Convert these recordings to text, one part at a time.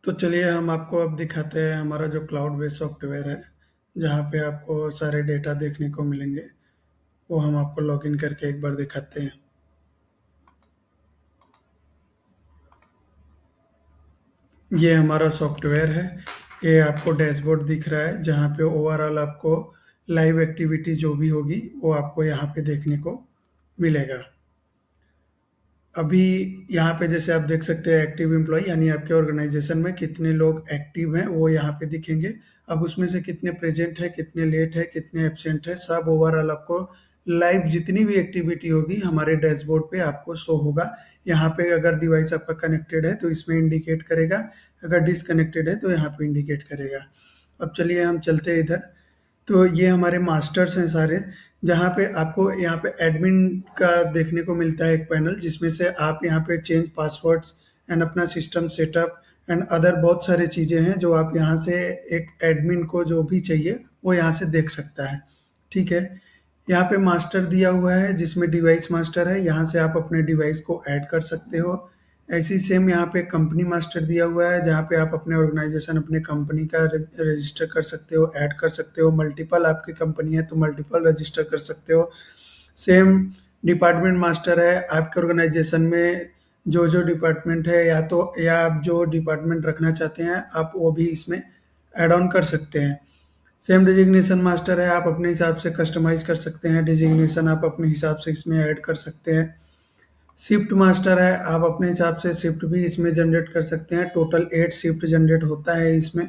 तो चलिए हम आपको अब दिखाते हैं हमारा जो क्लाउड बेस्ड सॉफ्टवेयर है, जहाँ पे आपको सारे डेटा देखने को मिलेंगे। वो हम आपको लॉगिन करके एक बार दिखाते हैं। ये हमारा सॉफ्टवेयर है। ये आपको डैशबोर्ड दिख रहा है, जहाँ पे ओवरऑल आपको लाइव एक्टिविटी जो भी होगी वो आपको यहाँ पे देखने को मिलेगा। अभी यहाँ पे जैसे आप देख सकते हैं एक्टिव एम्प्लॉय, यानी आपके ऑर्गेनाइजेशन में कितने लोग एक्टिव हैं वो यहाँ पे दिखेंगे। अब उसमें से कितने प्रेजेंट है, कितने लेट है, कितने एब्सेंट है, सब ओवरऑल आपको लाइव जितनी भी एक्टिविटी होगी हमारे डैशबोर्ड पे आपको शो होगा। यहाँ पे अगर डिवाइस आपका कनेक्टेड है तो इसमें इंडिकेट करेगा, अगर डिसकनेक्टेड है तो यहाँ पे इंडिकेट करेगा। अब चलिए हम चलते हैं इधर। तो ये हमारे मास्टर्स हैं सारे, जहाँ पे आपको यहाँ पे एडमिन का देखने को मिलता है एक पैनल, जिसमें से आप यहाँ पे चेंज पासवर्ड्स एंड अपना सिस्टम सेटअप एंड अदर बहुत सारी चीज़ें हैं जो आप यहाँ से एक एडमिन को जो भी चाहिए वो यहाँ से देख सकता है। ठीक है। यहाँ पे मास्टर दिया हुआ है जिसमें डिवाइस मास्टर है, यहाँ से आप अपने डिवाइस को ऐड कर सकते हो। ऐसी सेम यहाँ पे कंपनी मास्टर दिया हुआ है, जहाँ पे आप अपने ऑर्गेनाइजेशन अपने कंपनी का रजिस्टर कर सकते हो, ऐड कर सकते हो। मल्टीपल आपकी कंपनी है तो मल्टीपल रजिस्टर कर सकते हो। सेम डिपार्टमेंट मास्टर है, आपके ऑर्गेनाइजेशन में जो जो डिपार्टमेंट है या आप जो डिपार्टमेंट रखना चाहते हैं आप वो भी इसमें ऐड ऑन कर सकते हैं। सेम डिजिग्नेशन मास्टर है, आप अपने हिसाब से कस्टमाइज कर सकते हैं, डिजिग्नेशन आप अपने हिसाब से इसमें ऐड कर सकते हैं। शिफ्ट मास्टर है, आप अपने हिसाब से शिफ्ट भी इसमें जनरेट कर सकते हैं। टोटल 8 शिफ्ट जनरेट होता है इसमें।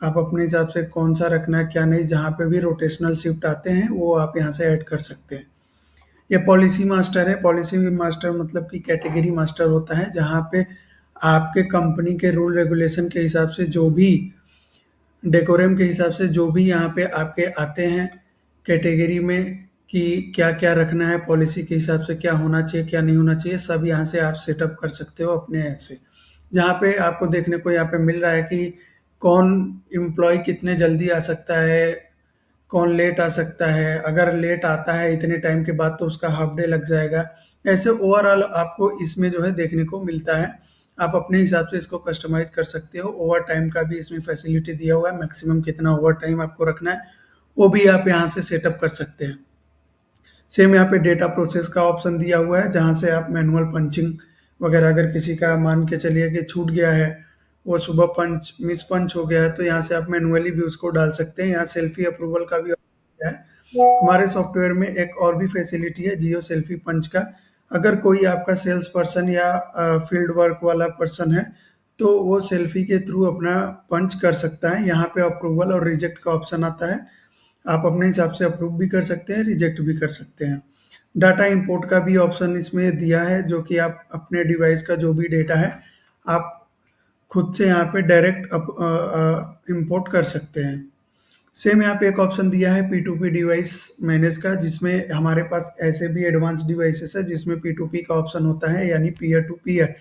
आप अपने हिसाब से कौन सा रखना है क्या नहीं, जहाँ पे भी रोटेशनल शिफ्ट आते हैं वो आप यहाँ से ऐड कर सकते हैं। ये पॉलिसी मास्टर है। पॉलिसी मास्टर मतलब कि कैटेगरी मास्टर होता है, जहाँ पे आपके कंपनी के रूल रेगुलेशन के हिसाब से जो भी डेकोरम के हिसाब से जो भी यहाँ पे आपके आते हैं कैटेगरी में कि क्या क्या रखना है, पॉलिसी के हिसाब से क्या होना चाहिए क्या नहीं होना चाहिए, सब यहाँ से आप सेटअप कर सकते हो अपने ऐसे। जहाँ पे आपको देखने को यहाँ पे मिल रहा है कि कौन एम्प्लॉय कितने जल्दी आ सकता है, कौन लेट आ सकता है। अगर लेट आता है इतने टाइम के बाद तो उसका हाफ डे लग जाएगा। ऐसे ओवरऑल आपको इसमें जो है देखने को मिलता है। आप अपने हिसाब से इसको कस्टमाइज कर सकते हो। ओवर टाइम का भी इसमें फैसिलिटी दिया हुआ है, मैक्सिमम कितना ओवर टाइम आपको रखना है वो भी आप यहाँ से सेटअप कर सकते हैं। सेम यहाँ पे डेटा प्रोसेस का ऑप्शन दिया हुआ है, जहाँ से आप मैनुअल पंचिंग वगैरह, अगर किसी का मान के चलिए कि छूट गया है, वो सुबह पंच मिस पंच हो गया है, तो यहाँ से आप मैनुअली भी उसको डाल सकते हैं। यहाँ सेल्फी अप्रूवल का भी ऑप्शन है। हमारे सॉफ्टवेयर में एक और भी फैसिलिटी है जियो सेल्फी पंच का। अगर कोई आपका सेल्स पर्सन या फील्ड वर्क वाला पर्सन है तो वो सेल्फी के थ्रू अपना पंच कर सकता है। यहाँ पे अप्रूवल और रिजेक्ट का ऑप्शन आता है, आप अपने हिसाब से अप्रूव भी कर सकते हैं, रिजेक्ट भी कर सकते हैं। डाटा इंपोर्ट का भी ऑप्शन इसमें दिया है, जो कि आप अपने डिवाइस का जो भी डेटा है आप खुद से यहाँ पे डायरेक्ट इंपोर्ट कर सकते हैं। सेम यहाँ पे एक ऑप्शन दिया है P2P डिवाइस मैनेज का, जिसमें हमारे पास ऐसे भी एडवांस डिवाइसेस है जिसमें P2P का ऑप्शन होता है, यानी पीयर टू पीयर,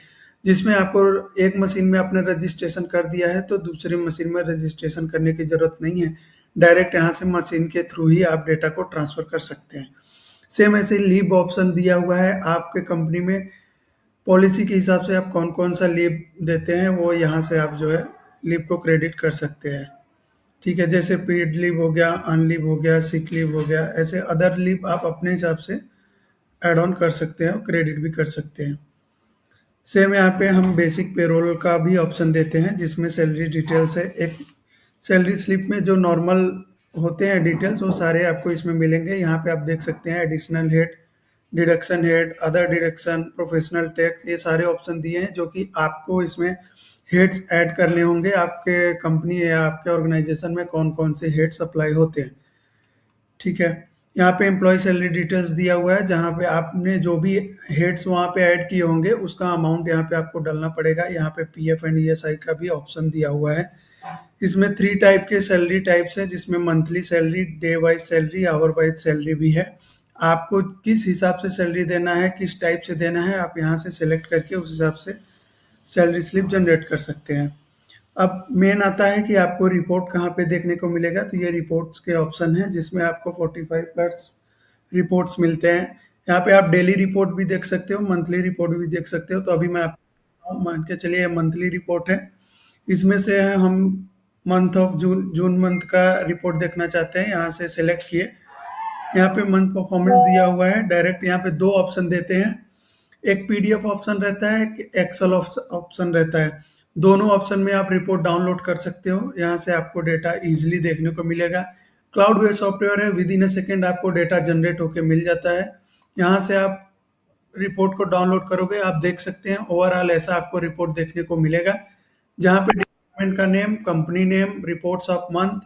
जिसमें आपको एक मशीन में आपने रजिस्ट्रेशन कर दिया है तो दूसरी मशीन में रजिस्ट्रेशन करने की जरूरत नहीं है। डायरेक्ट यहाँ से मशीन के थ्रू ही आप डेटा को ट्रांसफर कर सकते हैं। सेम ऐसे लीव ऑप्शन दिया हुआ है, आपके कंपनी में पॉलिसी के हिसाब से आप कौन कौन सा लीव देते हैं वो यहाँ से आप जो है लीव को क्रेडिट कर सकते हैं। ठीक है, जैसे पेड लीव हो गया, अन लीव हो गया, सिक लीव हो गया, ऐसे अदर लीव आप अपने हिसाब से ऐड ऑन कर सकते हैं और क्रेडिट भी कर सकते हैं। सेम यहाँ पे हम बेसिक पेरोल का भी ऑप्शन देते हैं, जिसमें सैलरी डिटेल्स है। एक सैलरी स्लिप में जो नॉर्मल होते हैं डिटेल्स वो सारे आपको इसमें मिलेंगे। यहाँ पे आप देख सकते हैं additional head, deduction head, other deduction, professional tax, ये सारे ऑप्शन दिए हैं जो कि आपको इसमें हेड्स ऐड करने होंगे। आपके कंपनी या आपके ऑर्गेनाइजेशन में कौन कौन से हेड्स अप्लाई होते हैं। ठीक है। यहाँ पे एम्प्लॉय सैलरी डिटेल्स दिया हुआ है, जहाँ पे आपने जो भी हेड्स वहाँ पे ऐड किए होंगे उसका अमाउंट यहाँ पे आपको डालना पड़ेगा। यहाँ पे पीएफ एंड ईएसआई का भी ऑप्शन दिया हुआ है। इसमें 3 टाइप के सैलरी टाइप्स हैं, जिसमें monthly salary, day wise salary, hour wise salary भी है। आपको किस हिसाब से सैलरी देना है, किस टाइप से देना है, आप यहाँ से सिलेक्ट करके उस हिसाब से सैलरी स्लिप जनरेट कर सकते हैं। अब मेन आता है कि आपको रिपोर्ट कहाँ पे देखने को मिलेगा, तो ये रिपोर्ट्स के ऑप्शन है, जिसमें आपको 45 प्लस रिपोर्ट्स मिलते हैं। यहाँ पे आप डेली रिपोर्ट भी देख सकते हो, मंथली रिपोर्ट भी देख सकते हो। तो अभी मैं आपको मान के चलिए मंथली रिपोर्ट है, इसमें से हम month of June June month का रिपोर्ट देखना चाहते हैं, यहाँ से सेलेक्ट किए। यहाँ पे मंथ परफॉर्मेंस दिया हुआ है, डायरेक्ट यहाँ पे दो ऑप्शन देते हैं, एक पीडीएफ ऑप्शन रहता है, एक एक्सेल ऑप्शन रहता है। दोनों ऑप्शन में आप रिपोर्ट डाउनलोड कर सकते हो, यहाँ से आपको डेटा इजीली देखने को मिलेगा। क्लाउड बेस्ड सॉफ्टवेयर है, विद इन ए सेकेंड आपको डेटा जनरेट होके मिल जाता है। यहाँ से आप रिपोर्ट को डाउनलोड करोगे, आप देख सकते हैं ओवरऑल ऐसा आपको रिपोर्ट देखने को मिलेगा, जहाँ पे डिपार्टमेंट का name, company name, reports of month,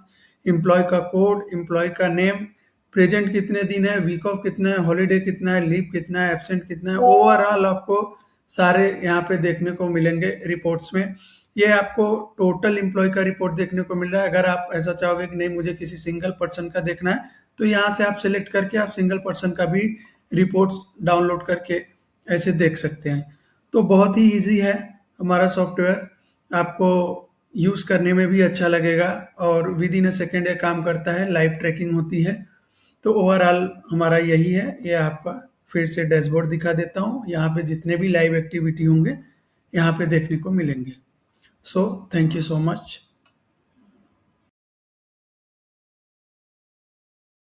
employee का कोड, एम्प्लॉय का नेम, प्रेजेंट कितने दिन है, वीक ऑफ कितना है, हॉलीडे कितना है, लीव कितना है, एब्सेंट कितना है, ओवरऑल आपको सारे यहाँ पे देखने को मिलेंगे रिपोर्ट्स में। ये आपको टोटल एम्प्लॉय का रिपोर्ट देखने को मिल रहा है। अगर आप ऐसा चाहोगे कि नहीं मुझे किसी सिंगल पर्सन का देखना है, तो यहाँ से आप सिलेक्ट करके आप सिंगल पर्सन का भी रिपोर्ट्स डाउनलोड करके ऐसे देख सकते हैं। तो बहुत ही इजी है हमारा सॉफ्टवेयर, आपको यूज़ करने में भी अच्छा लगेगा और विद इन अ सेकेंड ये काम करता है, लाइव ट्रैकिंग होती है। तो ओवरऑल हमारा यही है। ये आपका फिर से डैशबोर्ड दिखा देता हूँ, यहाँ पे जितने भी लाइव एक्टिविटी होंगे यहाँ पे देखने को मिलेंगे। So thank you so much.